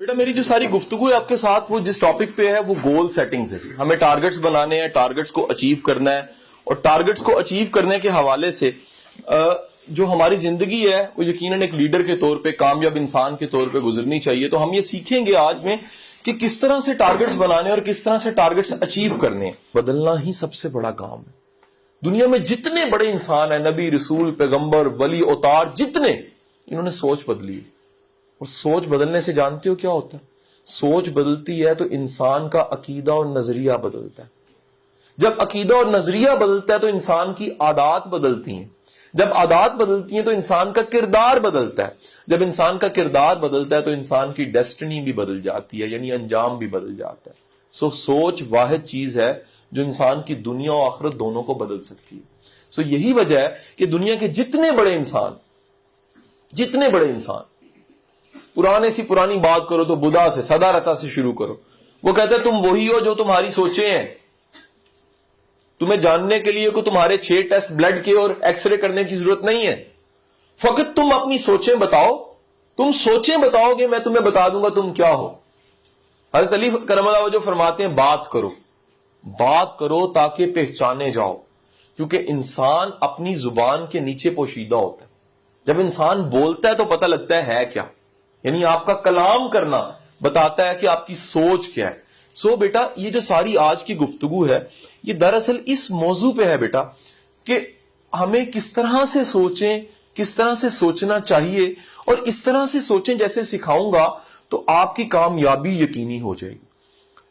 بیٹا میری جو ساری گفتگو ہے آپ کے ساتھ وہ جس ٹاپک پہ ہے وہ گول سیٹنگز ہے. ہمیں ٹارگٹس بنانے ہیں, ٹارگٹس کو اچیو کرنا ہے, اور ٹارگٹس کو اچیو کرنے کے حوالے سے جو ہماری زندگی ہے وہ یقیناً ایک لیڈر کے طور پہ, کامیاب انسان کے طور پہ گزرنی چاہیے. تو ہم یہ سیکھیں گے آج میں کہ کس طرح سے ٹارگٹس بنانے اور کس طرح سے ٹارگٹس اچیو کرنے. بدلنا ہی سب سے بڑا کام ہے. دنیا میں جتنے بڑے انسان ہیں, نبی, رسول, پیغمبر, ولی, اوتار, جتنے, انہوں نے سوچ بدلی. اور سوچ بدلنے سے جانتے ہو کیا ہوتا ہے؟ سوچ بدلتی ہے تو انسان کا عقیدہ اور نظریہ بدلتا ہے. جب عقیدہ اور نظریہ بدلتا ہے تو انسان کی عادات بدلتی ہیں. جب عادات بدلتی ہیں تو انسان کا کردار بدلتا ہے. جب انسان کا کردار بدلتا ہے تو انسان کی ڈیسٹنی بھی بدل جاتی ہے, یعنی انجام بھی بدل جاتا ہے. سوچ واحد چیز ہے جو انسان کی دنیا اور آخرت دونوں کو بدل سکتی ہے. یہی وجہ ہے کہ دنیا کے جتنے بڑے انسان پرانے سی پرانی بات کرو تو بدھا سے, صدارتا سے شروع کرو, وہ کہتے ہیں تم وہی ہو جو تمہاری سوچیں ہیں. تمہیں جاننے کے لیے کوئی تمہارے 6 ٹیسٹ بلڈ کے اور ایکس رے کرنے کی ضرورت نہیں ہے. فقط تم اپنی سوچیں بتاؤ. تم سوچیں بتاؤ گے, میں تمہیں بتا دوں گا تم کیا ہو. حضرت علی کرم اللہ وجہ فرماتے ہیں بات کرو تاکہ پہچانے جاؤ. کیونکہ انسان اپنی زبان کے نیچے پوشیدہ ہوتا ہے. جب انسان بولتا ہے تو پتہ لگتا ہے کیا, یعنی آپ کا کلام کرنا بتاتا ہے کہ آپ کی سوچ کیا ہے. بیٹا یہ جو ساری آج کی گفتگو ہے یہ دراصل اس موضوع پہ ہے بیٹا کہ ہمیں کس طرح سے سوچیں, کس طرح سے سوچنا چاہیے, اور اس طرح سے سوچیں جیسے سکھاؤں گا تو آپ کی کامیابی یقینی ہو جائے گی.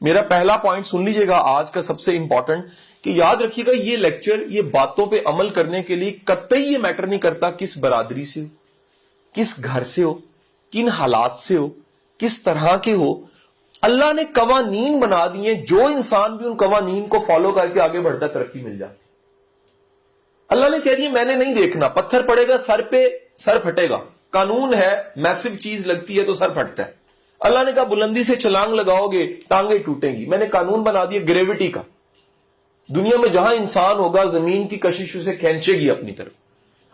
میرا پہلا پوائنٹ سن لیجئے گا آج کا سب سے امپورٹنٹ, کہ یاد رکھیے گا یہ لیکچر, یہ باتوں پہ عمل کرنے کے لیے قطعی یہ میٹر نہیں کرتا کس برادری سے ہو, کس گھر سے ہو, کن حالات سے ہو, کس طرح کے ہو. اللہ نے قوانین بنا دیے, جو انسان بھی ان قوانین کو فالو کر کے آگے بڑھتا ترقی مل جاتی. اللہ نے کہہ دیا میں نے نہیں دیکھنا, پتھر پڑے گا سر پہ, سر پھٹے گا. قانون ہے, میسو چیز لگتی ہے تو سر پھٹتا ہے. اللہ نے کہا بلندی سے چھلانگ لگاؤ گے ٹانگیں ٹوٹیں گی. میں نے قانون بنا دیا گریوٹی کا. دنیا میں جہاں انسان ہوگا زمین کی کشش اسے کھینچے گی اپنی طرف.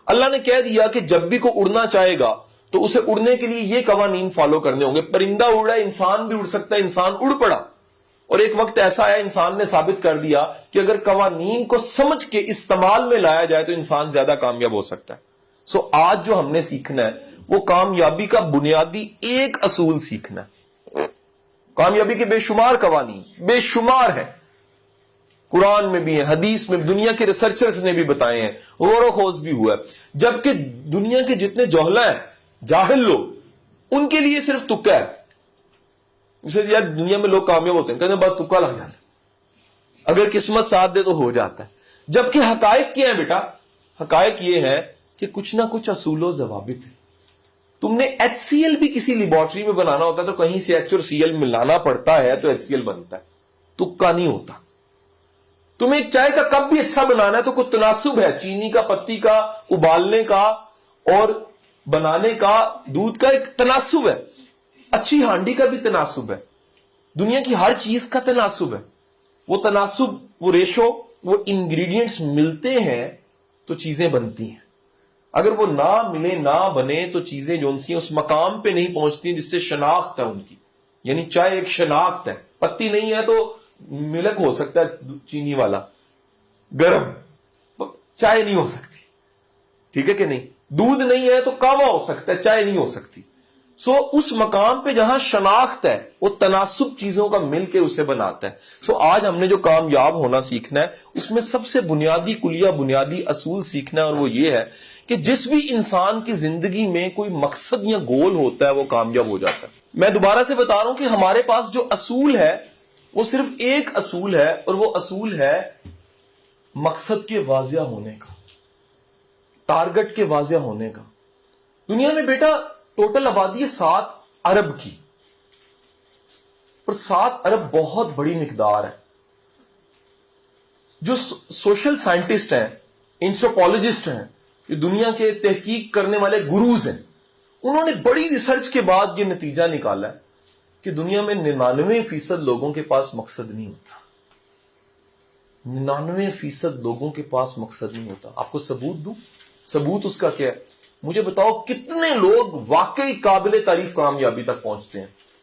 اللہ نے کہہ دیا کہ جب بھی کوئی اڑنا چاہے گا تو اسے اڑنے کے لیے یہ قوانین فالو کرنے ہوں گے. پرندہ اڑا, انسان بھی اڑ سکتا ہے, انسان اڑ پڑا. اور ایک وقت ایسا آیا انسان نے ثابت کر دیا کہ اگر قوانین کو سمجھ کے استعمال میں لایا جائے تو انسان زیادہ کامیاب ہو سکتا ہے. آج جو ہم نے سیکھنا ہے وہ کامیابی کا بنیادی ایک اصول سیکھنا ہے. کامیابی کے بے شمار قوانین, بے شمار ہیں, قرآن میں بھی ہیں, حدیث میں, دنیا کے ریسرچرز نے بھی بتائے ہیں, غور و خوض بھی ہوا ہے. جبکہ دنیا کے جتنے جوہلا ہیں, جاہل لوگ, ان کے لیے صرف تکا ہے. جیسے یار دنیا میں لوگ کامیاب ہوتے ہیں, کہتے ہیں بات تکا لگ جاتا ہے, اگر قسمت ساتھ دے تو ہو جاتا ہے. جبکہ حقائق کیا ہیں بیٹا؟ حقائق یہ ہے کہ کچھ نہ کچھ اصول و ضوابط ہیں. تم نے ایچ سی ایل بھی کسی لیبارٹری میں بنانا ہوتا ہے تو کہیں سے ایچ اور سی ایل ملانا پڑتا ہے تو ایچ سی ایل بنتا ہے, تکا نہیں ہوتا. تمہیں ایک چائے کا کپ بھی اچھا بنانا ہے تو کوئی تناسب ہے, چینی کا, پتی کا, ابالنے کا اور بنانے کا, دودھ کا ایک تناسب ہے. اچھی ہانڈی کا بھی تناسب ہے. دنیا کی ہر چیز کا تناسب ہے. وہ تناسب, وہ ریشو, وہ انگریڈینٹس ملتے ہیں تو چیزیں بنتی ہیں. اگر وہ نہ ملے, نہ بنے تو چیزیں جو سی اس مقام پہ نہیں پہنچتی جس سے شناخت ہے ان کی. یعنی چائے ایک شناخت ہے, پتی نہیں ہے تو ملک ہو سکتا ہے چینی والا, گرم چائے نہیں ہو سکتی. ٹھیک ہے کہ نہیں؟ دودھ نہیں ہے تو کہوا ہو سکتا ہے, چائے نہیں ہو سکتی. اس مقام پہ جہاں شناخت ہے وہ تناسب چیزوں کا مل کے اسے بناتا ہے. آج ہم نے جو کامیاب ہونا سیکھنا ہے اس میں سب سے بنیادی کلیہ, بنیادی اصول سیکھنا ہے, اور وہ یہ ہے کہ جس بھی انسان کی زندگی میں کوئی مقصد یا گول ہوتا ہے وہ کامیاب ہو جاتا ہے. میں دوبارہ سے بتا رہا ہوں کہ ہمارے پاس جو اصول ہے وہ صرف ایک اصول ہے, اور وہ اصول ہے مقصد کے واضح ہونے کا, ٹارگٹ کے واضح ہونے کا. دنیا میں بیٹا ٹوٹل آبادی ہے 7 ارب کی, اور 7 ارب بہت بڑی مقدار ہے. جو سوشل سائنٹسٹ ہیں, اینتھروپولوجسٹ ہیں, جو دنیا کے تحقیق کرنے والے گروز ہیں, انہوں نے بڑی ریسرچ کے بعد یہ نتیجہ نکالا ہے کہ دنیا میں 99% لوگوں کے پاس مقصد نہیں ہوتا. 99% لوگوں کے پاس مقصد نہیں ہوتا. آپ کو ثبوت دوں؟ ثبوت اس کا کیا ہے؟ مجھے بتاؤ کتنے لوگ واقعی قابل تعریف کامیابی تک پہنچتے ہیں؟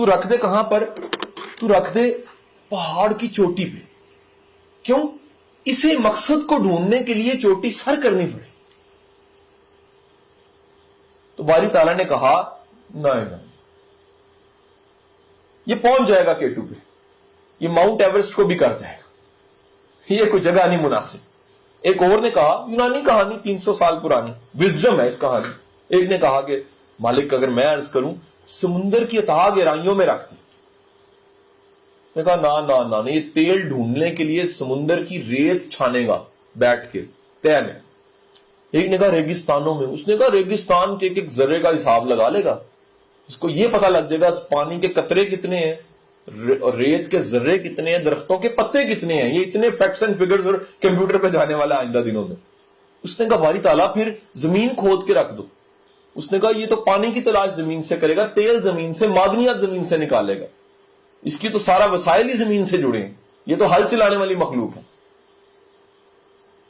تو رکھ دے کہاں پر؟ تو رکھ دے پہاڑ کی چوٹی پہ. کیوں؟ اسے مقصد کو ڈھونڈنے کے لیے چوٹی سر کرنی پڑے. تو باری تعالیٰ نے کہا نہیں، یہ پہنچ جائے گا K2 پہ، یہ ماؤنٹ ایورسٹ کو بھی کر جائے گا، یہ کوئی جگہ نہیں مناسب. ایک اور نے کہا، یونانی کہانی 300 سال پرانی وزڈم ہے اس کہانی. ایک نے کہا کہ مالک اگر میں عرض کروں سمندر کی اتھاہ گہرائیوں میں رکھ دی. نے کہا نا یہ تیل ڈھونڈنے کے لیے سمندر کی ریت چھانے گا بیٹھ کے طے میں. ایک نے کہا ریگستانوں میں. اس نے کہا ریگستان کے ایک ذرے کا حساب لگا لے گا، اس کو یہ پتا لگ جائے گا پانی کے قطرے کتنے ہیں اور ریت کے ذرے کتنے ہیں، درختوں کے پتے کتنے ہیں. یہ اتنے فیکٹس اینڈ فگرز اور کمپیوٹر پہ جانے والا آئندہ دنوں میں. اس نے کہا باری تعالیٰ پھر زمین کھود کے رکھ دو. اس نے کہا یہ تو پانی کی تلاش زمین سے کرے گا، تیل زمین سے، معدنیات زمین سے نکالے گا، اس کی تو سارا وسائل ہی زمین سے جڑے ہیں، یہ تو ہل چلانے والی مخلوق ہے.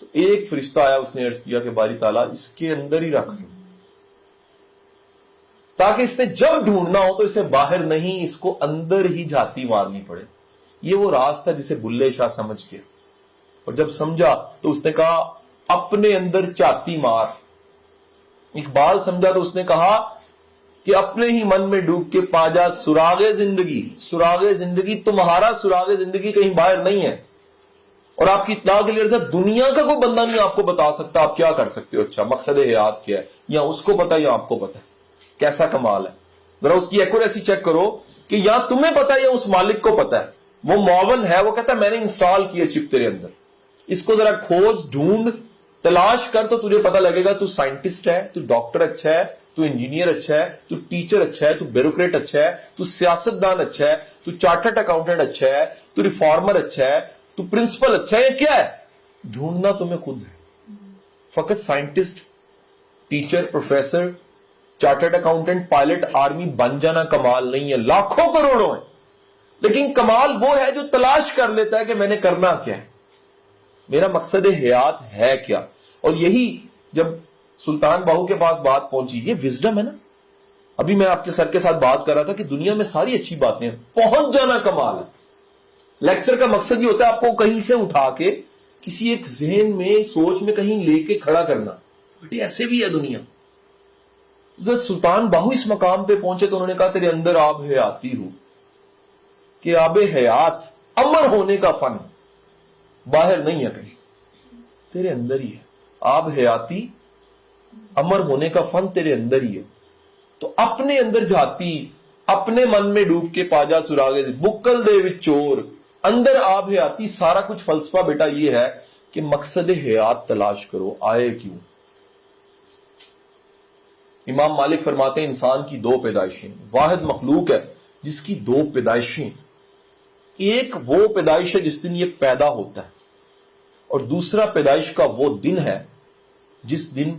تو ایک فرشتہ آیا، اس نے عرض کیا کہ باری تعالیٰ اس کے اندر ہی رکھ دو، تاکہ اس نے جب ڈھونڈنا ہو تو اسے باہر نہیں، اس کو اندر ہی جھاتی مارنی پڑے. یہ وہ راز تھا جسے بلے شاہ سمجھ گیا، اور جب سمجھا تو اس نے کہا اپنے اندر چاتی مار. اقبال سمجھا تو اس نے کہا کہ اپنے ہی من میں ڈوب کے پا جا سراغ زندگی. سراغ زندگی تمہارا سراغ زندگی کہیں باہر نہیں ہے. اور آپ کی اطلاع کے لیے دنیا کا کوئی بندہ نہیں آپ کو بتا سکتا آپ کیا کر سکتے ہو. اچھا مقصد حیات کیا ہے، یا اس کو پتا یا آپ کو پتا ہے. کیسا کمال ہے. ذرا اس کی ایکوریسی چیک کرو کہ یا تمہیں پتا ہے یا اس مالک کو پتا ہے. وہ معاون ہے، وہ کہتا ہے میں نے انسٹال کیا چپ تیرے اندر، اس کو ذرا کھوج ڈھونڈ تلاش کر تو تجھے پتا لگے گا. تو سائنٹسٹ ہے، تو ڈاکٹر اچھا ہے، تو انجینئر اچھا ہے، تو ٹیچر اچھا ہے، تو بیوروکریٹ اچھا ہے، تو سیاستدان اچھا ہے، تو چارٹرڈ اکاؤنٹنٹ اچھا ہے، تو ریفارمر اچھا ہے، تو پرنسپل اچھا ہے. یہ کیا ہے؟ ڈھونڈنا تمہیں خود ہے. فقط scientist, teacher, professor, chartered accountant, pilot, army بن جانا کمال نہیں ہے، لاکھوں کروڑوں ہیں. لیکن کمال وہ ہے جو تلاش کر لیتا ہے کہ میں نے کرنا کیا ہے، میرا مقصد حیات ہے کیا. اور یہی جب سلطان باہو کے پاس بات پہنچی، یہ وزڈم ہے نا. ابھی میں آپ کے سر کے ساتھ بات کر رہا تھا کہ دنیا میں ساری اچھی باتیں ہیں، پہنچ جانا کمال ہے. لیکچر کا مقصد یہ ہوتا ہے آپ کو کہیں سے اٹھا کے کسی ایک ذہن میں، سوچ میں کہیں لے کے کھڑا کرنا. بیٹے ایسے بھی ہے دنیا. جب سلطان باہو اس مقام پہ پہنچے تو انہوں نے کہا تیرے اندر آب حیاتی ہو، کہ آب حیات امر ہونے کا فن باہر نہیں ہے کہیں، تیرے اندر ہی ہے. آب حیاتی امر ہونے کا فن تیرے اندر ہی ہے. تو اپنے اندر جاتی، اپنے من میں ڈوب کے پاجا سراغے بکل دے وچ چور، اندر آب حیاتی. سارا کچھ فلسفہ بیٹا یہ ہے کہ مقصد حیات تلاش کرو، آئے کیوں. امام مالک فرماتے ہیں انسان کی دو پیدائشیں، واحد مخلوق ہے جس کی دو پیدائشیں. ایک وہ پیدائش ہے جس دن یہ پیدا ہوتا ہے، اور دوسرا پیدائش کا وہ دن ہے جس دن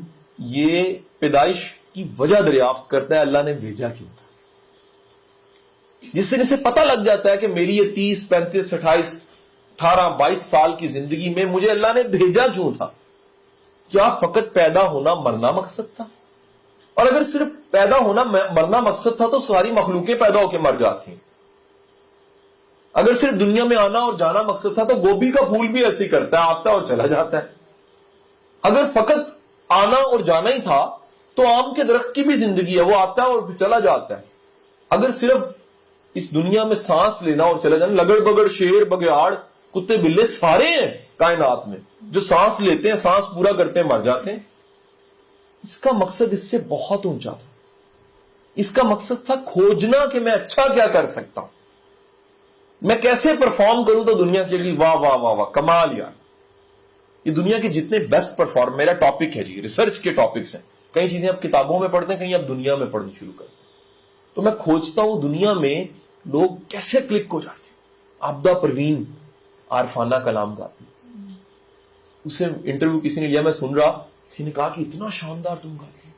یہ پیدائش کی وجہ دریافت کرتا ہے اللہ نے بھیجا کیوں تھا. جس دن اسے پتہ لگ جاتا ہے کہ میری یہ 30 35 28 18 22 سال کی زندگی میں مجھے اللہ نے بھیجا کیوں تھا. کیا فقط پیدا ہونا مرنا مقصد تھا؟ اور اگر صرف پیدا ہونا مرنا مقصد تھا تو ساری مخلوقیں پیدا ہو کے مر جاتی ہیں. اگر صرف دنیا میں آنا اور جانا مقصد تھا تو گوبھی کا پھول بھی ایسے ہی کرتا ہے، آتا ہے اور چلا جاتا ہے. اگر فقط آنا اور جانا ہی تھا تو آم کے درخت کی بھی زندگی ہے، وہ آتا ہے اور پھر چلا جاتا ہے. اگر صرف اس دنیا میں سانس لینا اور چلا جانا، لگڑ بگڑ شیر بگیاڑ کتے بلے سارے ہیں کائنات میں جو سانس لیتے ہیں، سانس پورا کرتے ہیں، مر جاتے ہیں. اس کا مقصد اس سے بہت اونچا تھا. اس کا مقصد تھا کھوجنا کہ میں اچھا کیا کر سکتا ہوں، میں کیسے پرفارم کروں تو دنیا کے لیے واہ واہ واہ واہ کمال. یار یہ دنیا کے جتنے بیسٹ پرفارم، میرا ٹاپک ہے جی، ریسرچ کے ٹاپکس ہیں. کئی چیزیں آپ کتابوں میں پڑھتے ہیں، کہیں آپ دنیا میں پڑھنی شروع کرتے ہیں. تو میں کھوجتا ہوں دنیا میں لوگ کیسے کلک ہو جاتے ہیں. عابدہ پروین عارفانہ کلام گاتی، اسے انٹرویو کسی نے لیا، میں سن رہا، کسی نے کہا کہ اتنا شاندار تم گاتی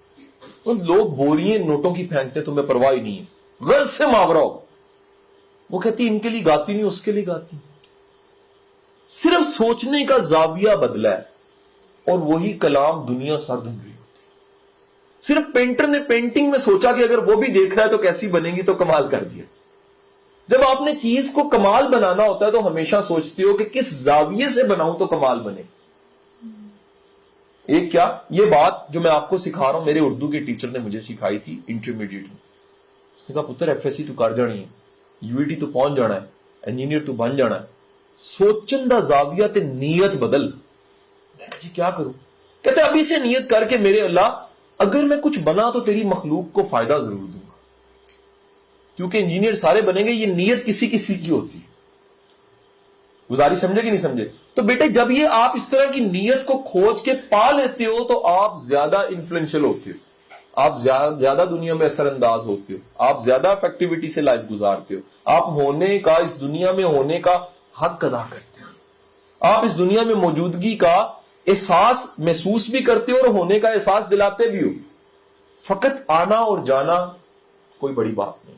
ہو. لوگ بوریے نوٹوں کی پھینکتے، تمہیں پرواہ ہی نہیں ہے، غرض سے محاورہ ہو. وہ کہتی ان کے لیے گاتی نہیں، اس کے لیے گاتی. صرف سوچنے کا زاویہ بدلا ہے اور وہی کلام دنیا سر دھن رہی ہوتی. صرف پینٹر نے پینٹنگ میں سوچا کہ اگر وہ بھی دیکھ رہا ہے تو کیسی بنے گی، تو کمال کر دیا. جب آپ نے چیز کو کمال بنانا ہوتا ہے تو ہمیشہ سوچتے ہو کہ کس زاویے سے بناؤں تو کمال بنے. ایک کیا یہ بات جو میں آپ کو سکھا رہا ہوں میرے اردو کے ٹیچر نے مجھے سکھائی تھی انٹرمیڈیٹ میں. اس نے کہا پتر ایف ایس سی تو کر جانی ہے, یو ای ٹی تو پہنچ جانا ہے, انجینئر تو بن جانا ہے, سوچن دا زاویہ تے نیت بدل. جی کیا کروں؟ کہتے ابھی سے نیت کر کے میرے اللہ اگر میں کچھ بنا تو تیری مخلوق کو فائدہ ضرور دوں گا, کیونکہ انجینئر سارے بنیں گے, یہ نیت کسی کسی کی ہوتی ہے. گزارش سمجھے کہ نہیں سمجھے؟ تو بیٹے جب یہ آپ اس طرح کی نیت کو کھوج کے پا لیتے ہو تو آپ زیادہ انفلوئنشل ہوتے ہو, آپ زیادہ دنیا میں اثر انداز ہوتے ہو, آپ زیادہ افیکٹیوٹی سے لائف گزارتے ہو, آپ ہونے کا, اس دنیا میں ہونے کا حق ادا کرتے ہو, آپ اس دنیا میں موجودگی کا احساس محسوس بھی کرتے ہو اور ہونے کا احساس دلاتے بھی ہو. فقط آنا اور جانا کوئی بڑی بات نہیں.